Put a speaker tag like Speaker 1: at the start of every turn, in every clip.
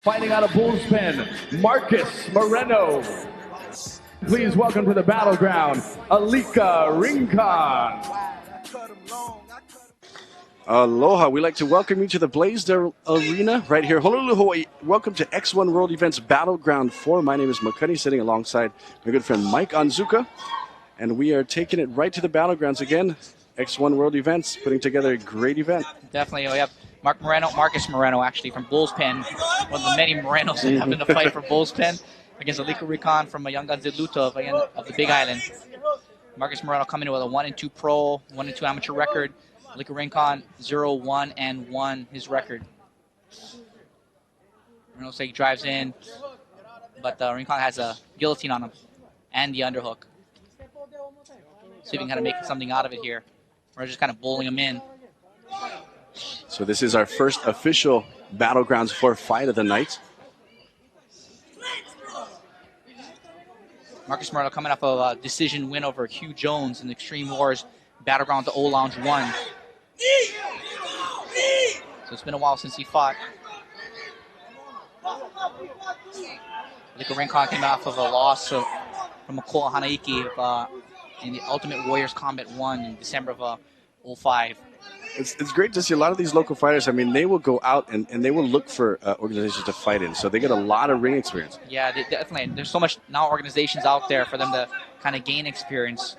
Speaker 1: Fighting out of Bull's Pen, Marcus Moreno. Please welcome to the battleground, Aleka Rincon.
Speaker 2: Aloha, we'd like to welcome you to the Blaisdell Arena right here, Honolulu, Hawaii. Welcome to X1 World Events Battleground 4. My name is Makani, sitting alongside my good friend Mike Onzuka. And we are taking it right to the battlegrounds again. X1 World Events, putting together a great event.
Speaker 3: Definitely. We have Marcus Moreno, actually, from Bull's Pen. One of the many Morenos that have in the fight for Bull's Pen against Aleka Rincon from Young Guns de Luta of the Big Island. Marcus Moreno coming in with a 1-2 pro, 1-2 amateur record. Aleka Rincon 0-1-1 his record. Moreno say he drives in, but Rincon has a guillotine on him and the underhook. See if we can kind of make something out of it here. We're just kind of bowling him in.
Speaker 2: So this is our first official Battlegrounds 4 fight of the night.
Speaker 3: Marcus Moreno coming off of a decision win over Hugh Jones in the Extreme Wars Battleground to O-Lounge 1. So it's been a while since he fought. Aleka Rincon came off of a loss from Makoa Hanaiki in the Ultimate Warriors Combat 1 in December of 05.
Speaker 2: It's great to see a lot of these local fighters. I mean, they will go out and they will look for organizations to fight in. So they get a lot of ring experience.
Speaker 3: Yeah, definitely. There's so much now organizations out there for them to kind of gain experience.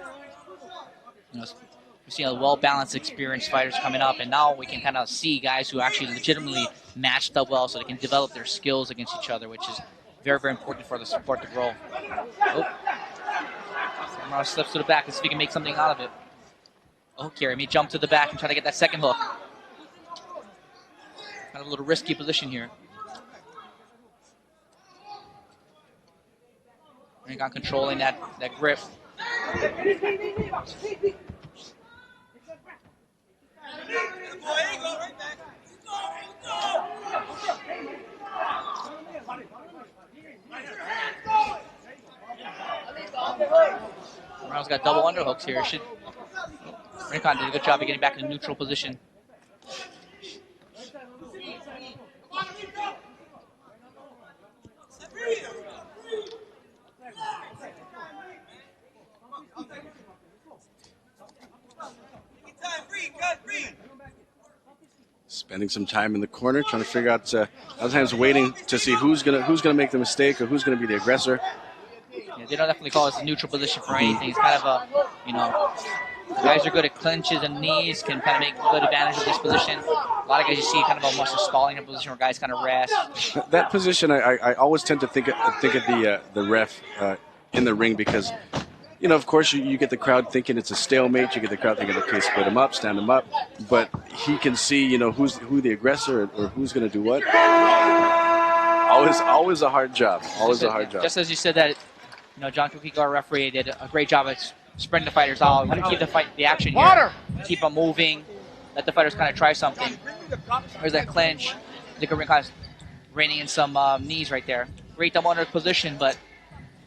Speaker 3: You know, we're seeing a well-balanced, experienced fighters coming up, and now we can kind of see guys who actually legitimately matched up well so they can develop their skills against each other, which is very, very important for the sport to grow. Oh. Moreno slips to the back and see if he can make something out of it. Oh, Kerry may jump to the back and try to get that second hook. Got a little risky position here. Rincon controlling that grip. Moreno's got double underhooks here. Rincon did a good job of getting back in a neutral position.
Speaker 2: Spending some time in the corner, trying to figure out. A lot of times, waiting to see who's gonna make the mistake or who's gonna be the aggressor.
Speaker 3: Yeah, they don't definitely call this a neutral position for anything. It's kind of a, guys are good at clinches and knees, can kind of make good advantage of this position. A lot of guys you see kind of almost a stalling in a position where guys kind of rest.
Speaker 2: That position, I always tend to think of the ref in the ring because, you know, of course you get the crowd thinking it's a stalemate. You get the crowd thinking, okay, split him up, stand him up. But he can see, you know, who the aggressor or who's going to do what. Always a hard job. Always a hard job.
Speaker 3: Just as you said that, you know, John Kukiko, our referee, did a great job at spreading the fighters out. We want to keep the action here. Keep them moving. Let the fighters kind of try something. There's that clinch. Aleka Rincon reining in some knees right there. Great double under position, but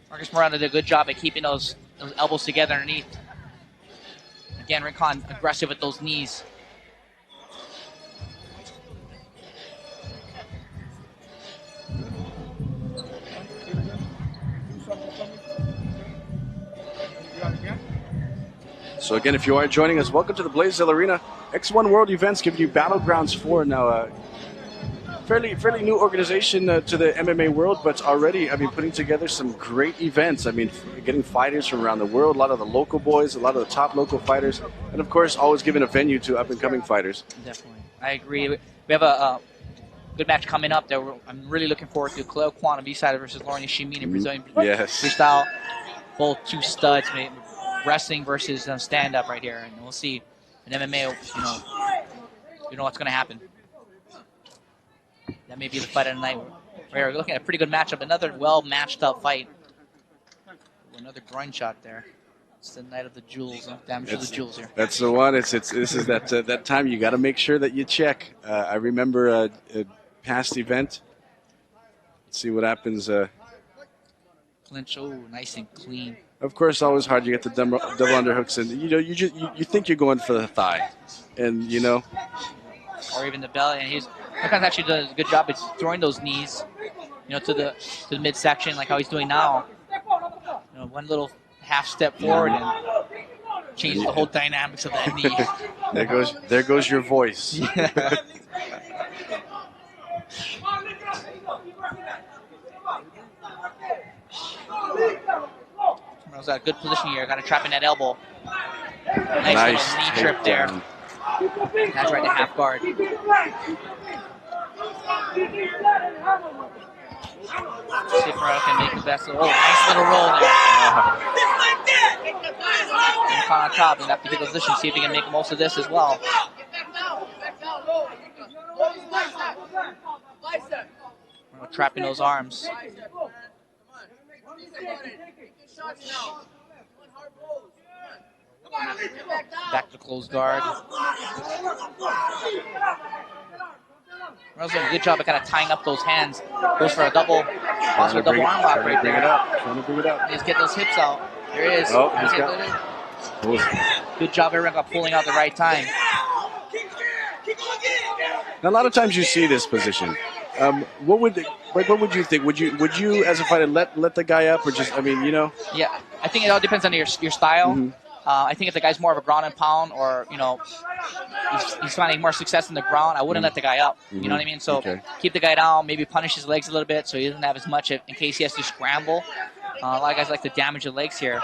Speaker 3: Marcus Moreno did a good job at keeping those elbows together underneath. Again, Rincon aggressive with those knees.
Speaker 2: So again, if you are joining us, welcome to the Blaisdell Arena. X1 World Events giving you Battlegrounds 4 now. Fairly new organization to the MMA world, but already, I mean, putting together some great events. I mean, getting fighters from around the world, a lot of the local boys, a lot of the top local fighters, and of course, always giving a venue to up-and-coming fighters.
Speaker 3: Definitely. I agree. We have a good match coming up that I'm really looking forward to. Kaleo Kwan B-side versus Lauren Ishimine in Brazilian freestyle. Both two studs, wrestling versus stand-up right here. And we'll see in MMA, you know what's going to happen. That may be the fight of the night. We're looking at a pretty good matchup. Another well-matched-up fight. Another groin shot there. It's the night of the jewels. Damage to the jewels here.
Speaker 2: That's the one. This is that time you got to make sure that you check. I remember a past event. Let's see what happens.
Speaker 3: Clinch. Oh, nice and clean.
Speaker 2: Of course, always hard. You get the double underhooks, and you think you're going for the thigh, and
Speaker 3: or even the belly. And Ricon's actually does a good job at throwing those knees. to the midsection, like how he's doing now. One little half step forward and changes the whole dynamics of that knee.
Speaker 2: There goes your voice.
Speaker 3: Moreno's got a good position here, kind of trapping that elbow. Nice little knee trip there. That's right to half guard. See if Moreno can make the best of it. Oh, nice little roll there. Rincon on top in that particular position. See if he can make most of this as well. Moreno trapping those arms. Back to close guard. Moreno's doing a good job of kind of tying up those hands. Goes for a double arm lock right there.
Speaker 2: Trying to bring it up.
Speaker 3: Just get those hips out. There he is.
Speaker 2: Oh,
Speaker 3: good job, Rincon, pulling out the right time.
Speaker 2: Now, a lot of times you see this position. What would you think? Would you as a fighter let the guy up, or just
Speaker 3: Yeah, I think it all depends on your style. Mm-hmm. I think if the guy's more of a ground and pound, or he's finding more success in the ground, I wouldn't let the guy up. Mm-hmm. You know what I mean? So keep the guy down, maybe punish his legs a little bit so he doesn't have as much in case he has to scramble. A lot of guys like to damage the legs here.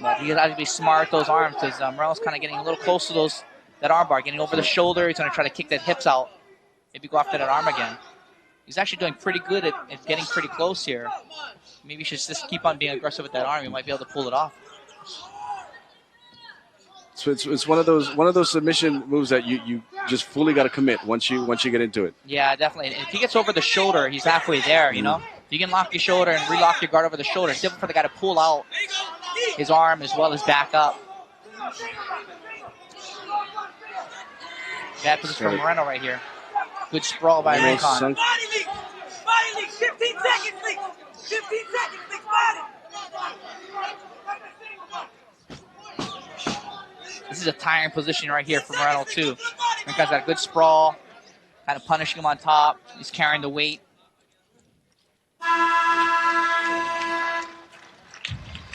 Speaker 3: But you got to be smart with those arms, because Moreno's kind of getting a little close to that arm bar, getting over the shoulder. He's going to try to kick that hips out. Maybe go after that arm again. He's actually doing pretty good at getting pretty close here. Maybe you should just keep on being aggressive with that arm. You might be able to pull it off.
Speaker 2: So it's one of those submission moves that you just fully got to commit once you get into it.
Speaker 3: Yeah, definitely. If he gets over the shoulder, he's halfway there. You know, if you can lock your shoulder and relock your guard over the shoulder, it's difficult for the guy to pull out his arm as well as back up. Bad position for Moreno right here. Good sprawl by Rincon.
Speaker 4: Body leak. 15 seconds, please. 15 seconds, please.
Speaker 3: This is a tiring position right here for Moreno too. Rincon's got a good sprawl, kind of punishing him on top. He's carrying the weight.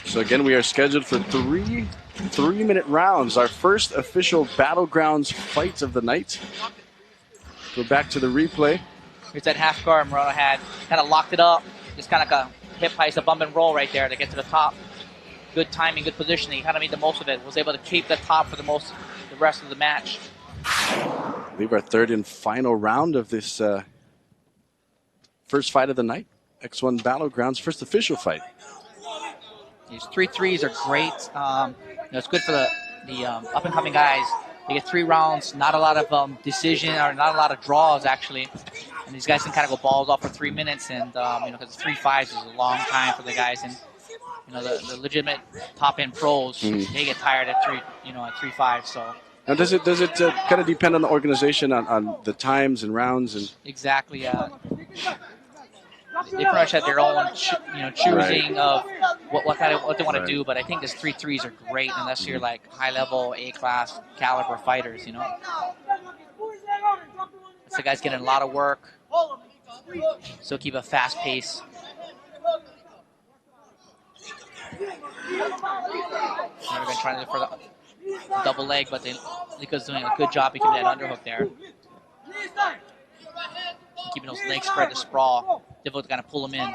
Speaker 2: So again, we are scheduled for three-minute rounds. Our first official Battlegrounds fight of the night. Go back to the replay.
Speaker 3: Here's that half guard Moreno had. Kind of locked it up. Just kind of like a hip heist, a bump and roll right there to get to the top. Good timing, good positioning. He kind of made the most of it. Was able to keep the top for the rest of the match.
Speaker 2: I believe our third and final round of this first fight of the night. X1 Battlegrounds, first official fight.
Speaker 3: These 3-3s are great. It's good for the up-and-coming guys. They get 3 rounds, not a lot of decision, or not a lot of draws, actually. And these guys can kind of go balls off for 3 minutes, and because 3-5s is a long time for the guys. And the legitimate top-end pros, they get tired at 3-5. So.
Speaker 2: Now, does it kind of depend on the organization on the times and rounds and?
Speaker 3: Exactly. They pretty much have their own, choosing of what they want to do. But I think these 3-3s are great unless you're like high-level, A-class caliber fighters. So guys getting a lot of work. So keep a fast pace. Never been trying to look for the double leg, but Aleka's doing a good job of keeping that underhook there. And keeping those legs spread to sprawl. Difficult to kind of pull them in.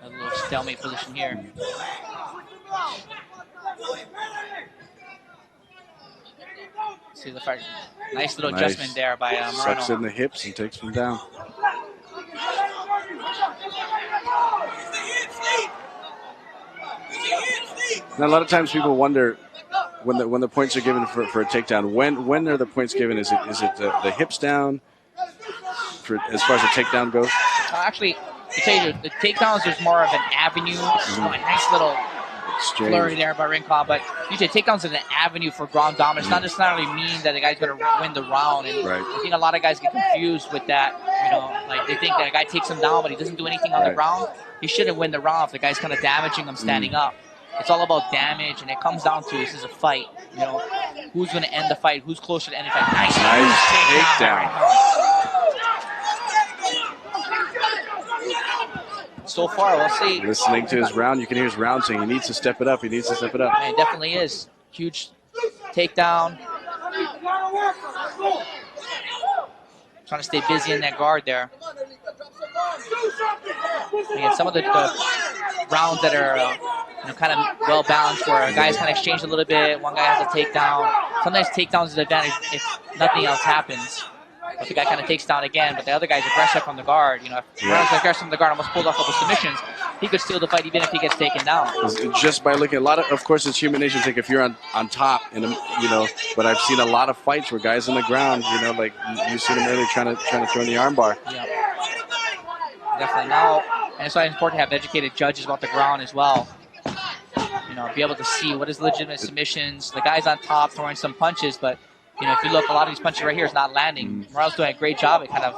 Speaker 3: A little stalemate position here. See the fight. Nice little adjustment there by Moreno.
Speaker 2: Sucks in the hips and takes him down. Now, a lot of times people wonder when the points are given for a takedown. When are the points given? Is it the hips down as far as the takedown goes?
Speaker 3: Actually, to tell you, the takedowns is more of an avenue. A nice little
Speaker 2: exchange.
Speaker 3: Flurry there by Rincon, but usually takedowns is an avenue for ground dominance. Not necessarily mean that the guy's going to win the round. And I think a lot of guys get confused with that. Like they think that a guy takes him down, but he doesn't do anything on the ground. He shouldn't win the round if the guy's kind of damaging him standing up. it's all about damage, and it comes down to this is a fight. You know, who's going to end the fight? Who's closer to ending the fight? Nice
Speaker 2: takedown.
Speaker 3: So far, we'll see.
Speaker 2: Listening to his round, you can hear his round saying he needs to step it up. He needs to step it up.
Speaker 3: And it definitely is. Huge takedown. Trying to stay busy in that guard there. Again, some of the rounds that are kind of well balanced, where guys kind of exchange a little bit. One guy has a takedown. Sometimes takedowns is an advantage if nothing else happens. If the guy kind of takes down again, but the other guy's aggressive from the guard. You know, if Moreno's aggressive from the guard, almost pulled off a couple submissions, he could steal the fight even if he gets taken down.
Speaker 2: Just by looking, of course, it's human nature. Think if you're on top, and but I've seen a lot of fights where guys on the ground, like you see them earlier trying to throw in the armbar.
Speaker 3: Yeah. Definitely now, and it's why it's important to have educated judges about the ground as well. Be able to see what is legitimate submissions. The guy's on top throwing some punches, but if you look, a lot of these punches right here is not landing. Moreno's doing a great job at kind of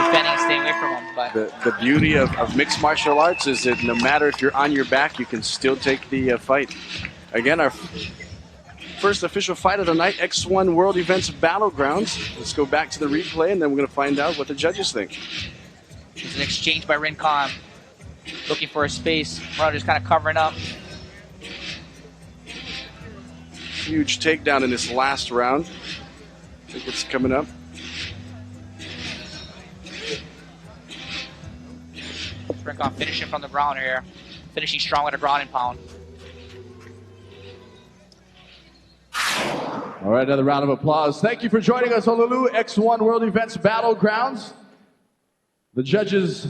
Speaker 3: defending and staying away from him. But
Speaker 2: the beauty of mixed martial arts is that no matter if you're on your back, you can still take the fight. Again, our first official fight of the night, X1 World Events Battlegrounds. Let's go back to the replay, and then we're going to find out what the judges think.
Speaker 3: There's an exchange by Rincon, looking for a space. Moreno just kind of covering up.
Speaker 2: Huge takedown in this last round. I think it's coming up.
Speaker 3: Rincon finishing from the ground here. Finishing strong with a ground and pound.
Speaker 1: All right, another round of applause. Thank you for joining us, Honolulu X1 World Events Battlegrounds. The judges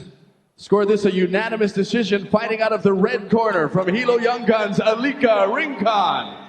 Speaker 1: scored this a unanimous decision, fighting out of the red corner from Hilo Young Guns, Aleka Rincon.